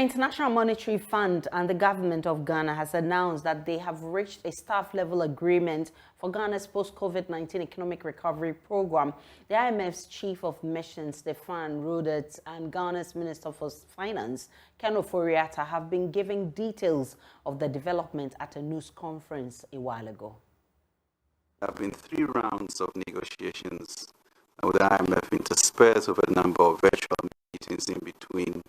International Monetary Fund and the government of Ghana has announced that they have reached a staff-level agreement for Ghana's post-COVID-19 economic recovery program. The IMF's Chief of Mission, Stefan Roudet, and Ghana's Minister for Finance, Ken Ofori-Atta, have been giving details of the development at a news conference a while ago. There have been 3 rounds of negotiations with the IMF interspersed with a number of virtual meetings in between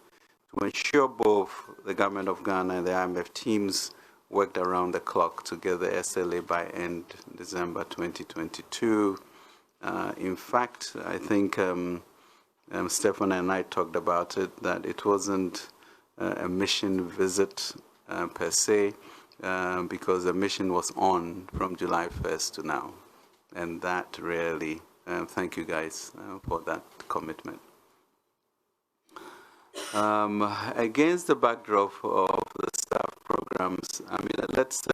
to ensure both the government of Ghana and the IMF teams worked around the clock to get the SLA by end December 2022. In fact, I think Stefan and I talked about it, that it wasn't a mission visit per se, because the mission was on from July 1st to now. And that really, thank you guys for that commitment. Against the backdrop of the staff programs, I mean, let's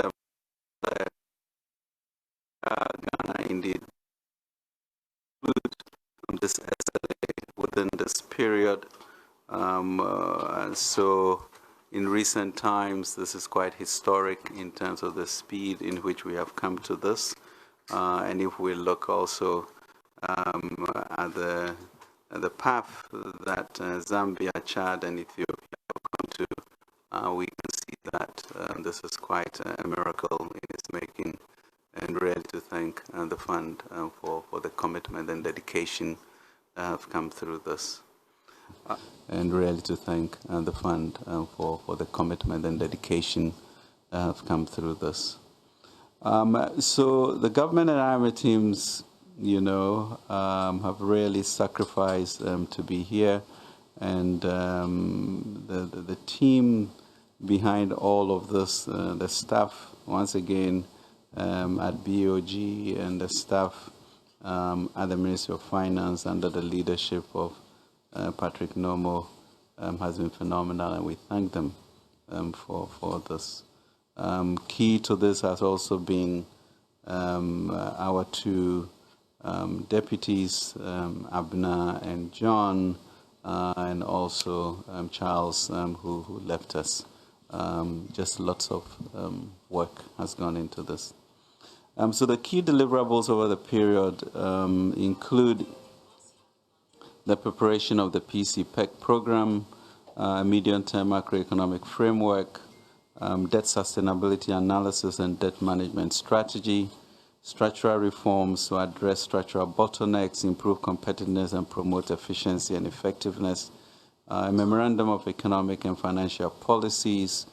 Ghana indeed include this SLA within this period. So in recent times, this is quite historic in terms of the speed in which we have come to this. And if we look also at the path that Zambia, Chad, and Ethiopia have come to, we can see that this is quite a miracle in its making, and really to thank the fund for the commitment and dedication that have come through this. And really to thank the fund for the commitment and dedication that have come through this. So the government and IMF teams, you know, have really sacrificed to be here, and the team behind all of this, the staff, once again, at BOG, and the staff at the Ministry of Finance under the leadership of Patrick Nomo, has been phenomenal, and we thank them for this. Key to this has also been our 2 deputies, Abner and John, and also Charles, who left us. Just lots of work has gone into this. So the key deliverables over the period include the preparation of the PCPEC program, medium-term macroeconomic framework, debt sustainability analysis and debt management strategy, structural reforms to address structural bottlenecks, improve competitiveness, and promote efficiency and effectiveness, a memorandum of economic and financial policies,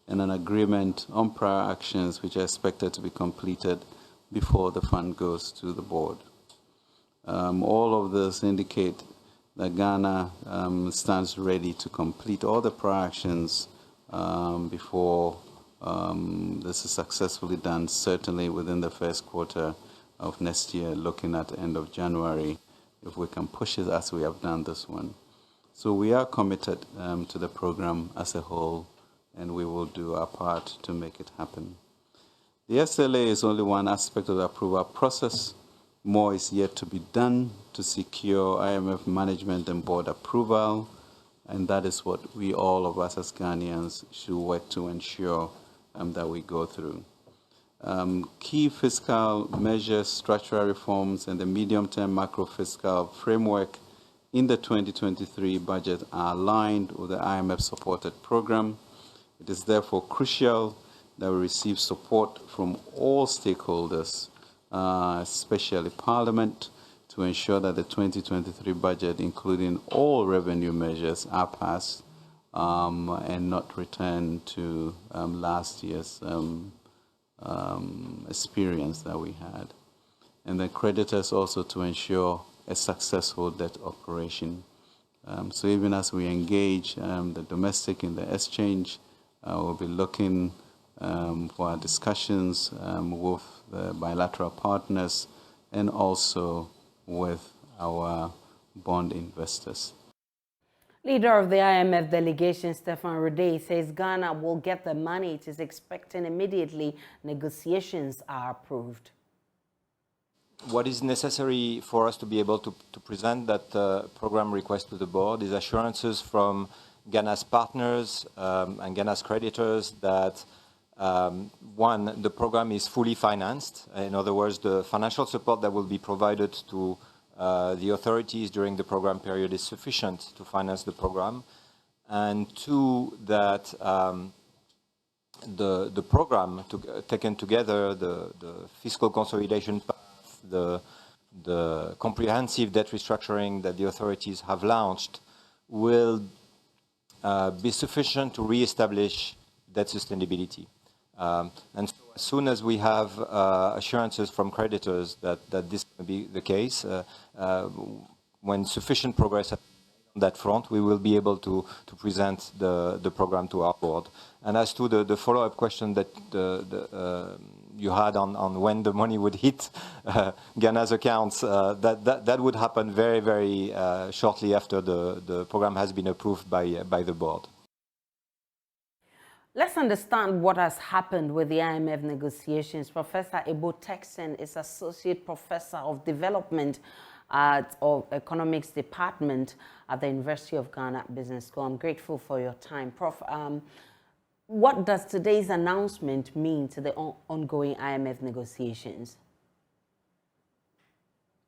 and an agreement on prior actions which are expected to be completed before the fund goes to the board. All of this indicate that Ghana stands ready to complete all the prior actions before this is successfully done, certainly within the first quarter of next year, looking at the end of January, if we can push it as we have done this one. So we are committed to the program as a whole, and we will do our part to make it happen. The SLA is only one aspect of the approval process. More is yet to be done to secure IMF management and board approval, and that is what we, all of us as Ghanaians, should work to ensure that we go through. Key fiscal measures, structural reforms, and the medium-term macro-fiscal framework in the 2023 budget are aligned with the IMF-supported program. It is therefore crucial that we receive support from all stakeholders, especially Parliament, to ensure that the 2023 budget, including all revenue measures, are passed and not return to last year's experience that we had. And the creditors also to ensure a successful debt operation. So even as we engage the domestic in the exchange, we'll be looking for our discussions with the bilateral partners and also with our bond investors. Leader of the IMF delegation, Stefan Roudet, says Ghana will get the money it is expecting immediately negotiations are approved. What is necessary for us to be able to present that program request to the board is assurances from Ghana's partners and Ghana's creditors that one, the program is fully financed. In other words, the financial support that will be provided to the authorities during the program period is sufficient to finance the program. And two, that the program taken together, the fiscal consolidation path, the comprehensive debt restructuring that the authorities have launched will be sufficient to reestablish debt sustainability. And so as soon as we have assurances from creditors that this will be the case, when sufficient progress on that front, we will be able to present the program to our board. And as to the follow-up question that you had on when the money would hit Ghana's accounts, that would happen very, very shortly after the program has been approved by the board. Let's understand what has happened with the IMF negotiations. Professor Ebo Texen is Associate Professor of Development of Economics Department at the University of Ghana Business School. I'm grateful for your time. Prof, what does today's announcement mean to the ongoing IMF negotiations?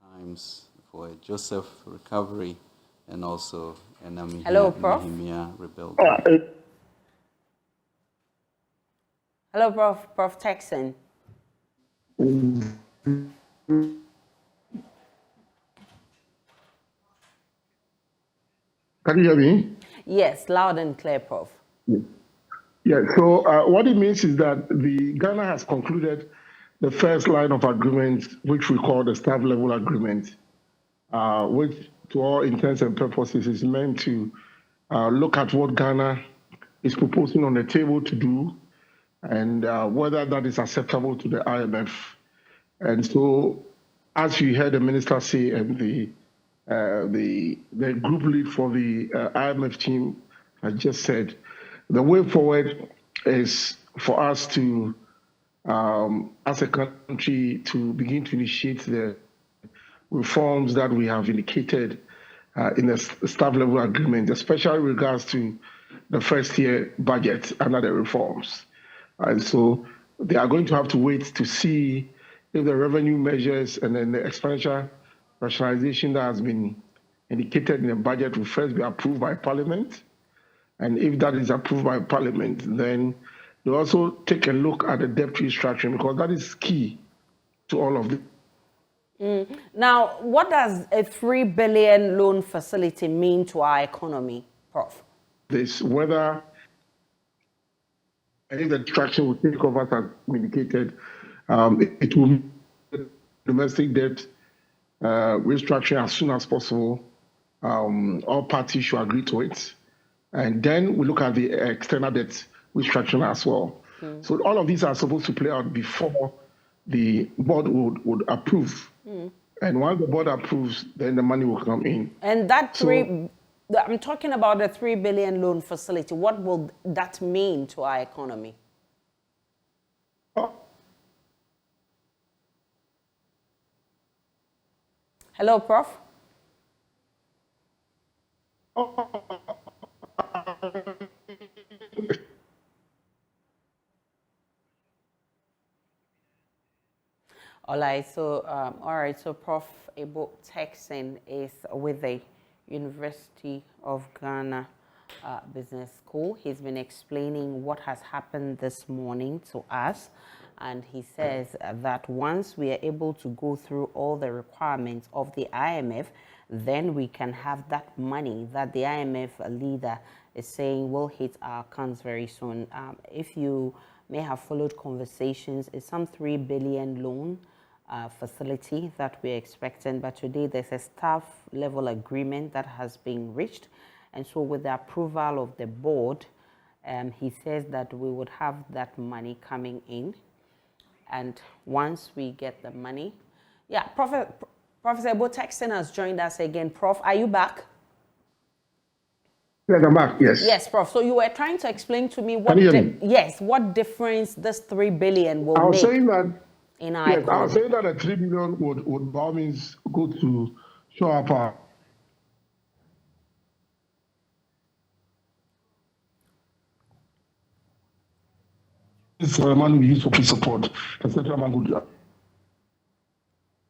Times for Joseph recovery and also Hello, Prof. Nehemiah rebuilding. Hello, Prof. Texan. Can you hear me? Yes, loud and clear, Prof. Yeah, so what it means is that Ghana has concluded the first line of agreement, which we call the staff level agreement, which to all intents and purposes is meant to look at what Ghana is proposing on the table to do and whether that is acceptable to the IMF. And so, as you heard the minister say, and the group lead for the IMF team has just said, the way forward is for us to, as a country, to begin to initiate the reforms that we have indicated in the staff level agreement, especially in regards to the first year budget and other reforms. And so they are going to have to wait to see if the revenue measures and then the expenditure rationalization that has been indicated in the budget will first be approved by Parliament. And if that is approved by Parliament, then they also take a look at the debt restructuring, because that is key to all of this. Now, what does a 3 billion loan facility mean to our economy, Prof? This, whether any of the restructuring will take over as indicated, it will domestic debt restructuring as soon as possible. All parties should agree to it. And then we look at the external debt restructuring as well. So all of these are supposed to play out before the board would approve. And once the board approves, then the money will come in. And that I'm talking about the 3 billion loan facility. What will that mean to our economy? Hello, Prof. All right, so Prof. Ebo Texen is with the University of Ghana Business School. He's been explaining what has happened this morning to us, and he says that once we are able to go through all the requirements of the IMF, then we can have that money that the IMF leader is saying will hit our accounts very soon. If you may have followed conversations, it's some 3 billion loan facility that we're expecting, but today there's a staff level agreement that has been reached, and so with the approval of the board, he says that we would have that money coming in, and once we get the money, Professor Ebo Texen has joined us again. Prof, are you back? Yes, I'm back, yes. Yes, Prof. So you were trying to explain to me what what difference this 3 billion will make. I was saying that in our economy. I was saying that the 3 billion would by all means go to show up our. is the money we use for peace support. The central bank would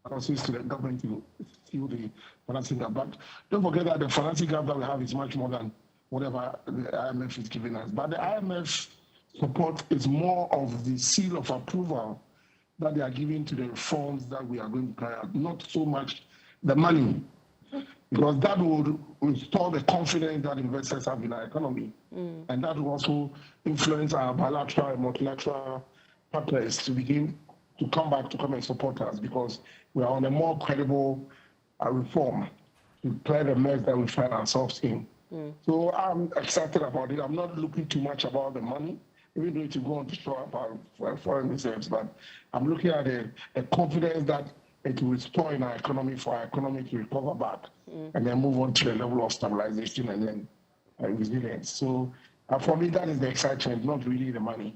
also to the government to fill the financing gap. But don't forget that the financing gap that we have is much more than whatever the IMF is giving us. But the IMF support is more of the seal of approval that they are giving to the reforms that we are going to carry out, not so much the money, because that would restore the confidence that investors have in our economy. And that will also influence our bilateral and multilateral partners to begin to come and support us, because we are on a more credible reform to clear the mess that we find ourselves in. So I'm excited about it. I'm not looking too much about the money, even though it will go on to show up our foreign reserves, but I'm looking at a confidence that it will restore in our economy for our economy to recover back and then move on to a level of stabilization and then resilience. So for me, that is the excitement, not really the money.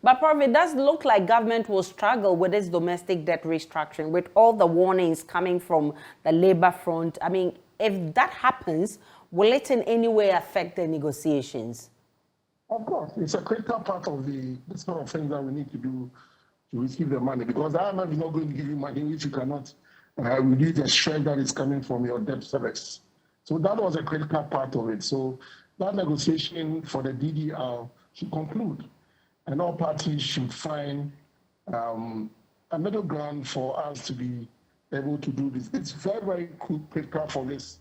But Prof, it does look like government will struggle with its domestic debt restructuring, with all the warnings coming from the labor front. I mean, if that happens, will it in any way affect the negotiations? Of course, it's a critical part of the sort of things that we need to do to receive the money, because the IMF is not going to give you money which you cannot reduce the strength that is coming from your debt service. So that was a critical part of it. So that negotiation for the DDR should conclude, and all parties should find a middle ground for us to be able to do this. It's very, very critical for this,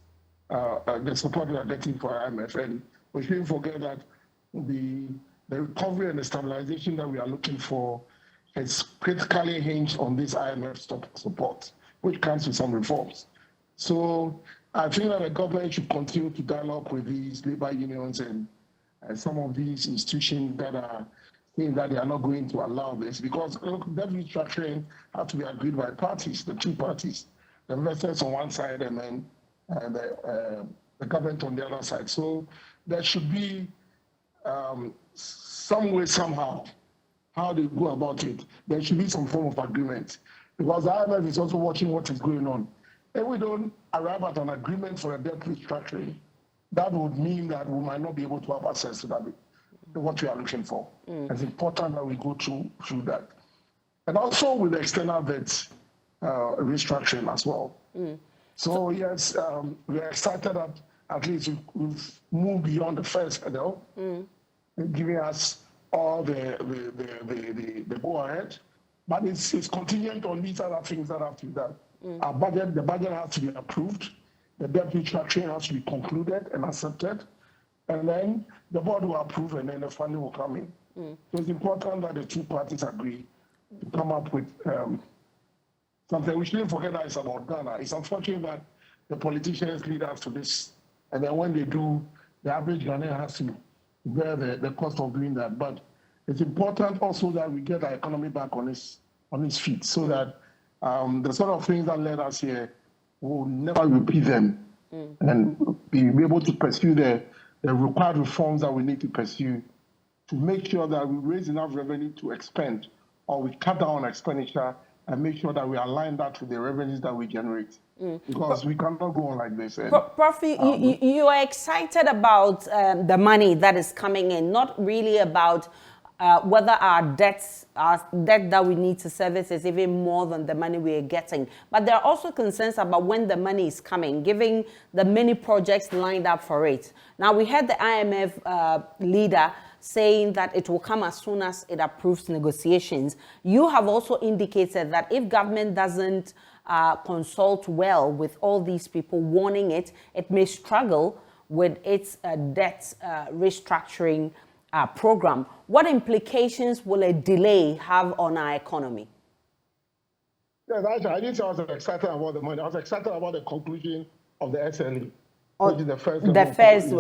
the support we are getting for IMF. And we shouldn't forget that the recovery and the stabilization that we are looking for is critically hinged on this IMF support, which comes with some reforms. So I think that the government should continue to dialogue with these labor unions and some of these institutions that are saying that they are not going to allow this, because debt restructuring has to be agreed by parties, the two parties, the investors on one side and then the government on the other side. So there should be some way, somehow, how they go about it. There should be some form of agreement, because the IMF is also watching what is going on. If we don't arrive at an agreement for a debt restructuring, that would mean that we might not be able to have access to that, what we are looking for. It's important that we go through that. And also with the external debt restructuring as well. So yes, we are excited that at least we've moved beyond the first hurdle, giving us all the go ahead, but it's contingent on these other things that have to be done. The budget has to be approved, the debt restructuring has to be concluded and accepted, and then the board will approve, and then the funding will come in. So it's important that the two parties agree to come up with something. We shouldn't forget that it's about Ghana. It's unfortunate that the politicians lead us to this, and then when they do, the average Ghanaian has to bear the cost of doing that. But it's important also that we get our economy back on its feet, so that the sort of things that led us here will never repeat them, and be able to pursue the required reforms that we need to pursue to make sure that we raise enough revenue to expend, or we cut down on expenditure and make sure that we align that with the revenues that we generate. Because we cannot go on like this. Prof, you are excited about the money that is coming in, not really about whether our debt that we need to service is even more than the money we are getting. But there are also concerns about when the money is coming, given the many projects lined up for it. Now, we had the IMF leader saying that it will come as soon as it approves negotiations. You have also indicated that if government doesn't consult well with all these people, warning it may struggle with its debt restructuring program. What implications will a delay have on our economy? Yes, actually, I didn't say I was excited about the money. I was excited about the conclusion of the SLE. Which is the first,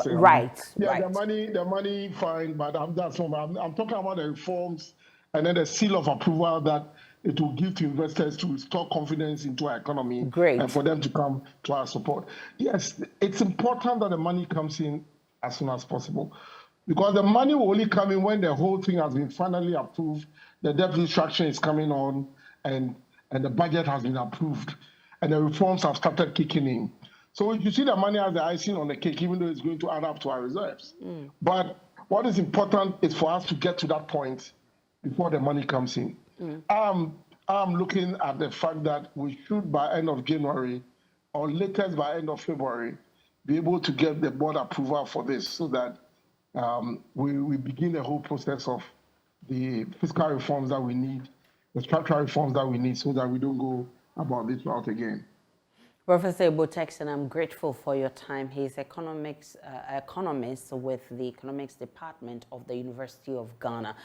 right. Yeah, right. the money, fine, but I'm talking about the reforms and then the seal of approval that it will give to investors to restore confidence into our economy. Great. And for them to come to our support. Yes, it's important that the money comes in as soon as possible, because the money will only come in when the whole thing has been finally approved, the debt restructuring is coming on, and the budget has been approved, and the reforms have started kicking in. So you see the money as the icing on the cake, even though it's going to add up to our reserves. But what is important is for us to get to that point before the money comes in. I'm looking at the fact that we should, by end of January, or latest by end of February, be able to get the board approval for this so that we begin the whole process of the fiscal reforms that we need, the structural reforms that we need so that we don't go about this route again. Professor Ibo-Texon, I'm grateful for your time. He's economist with the Economics Department of the University of Ghana.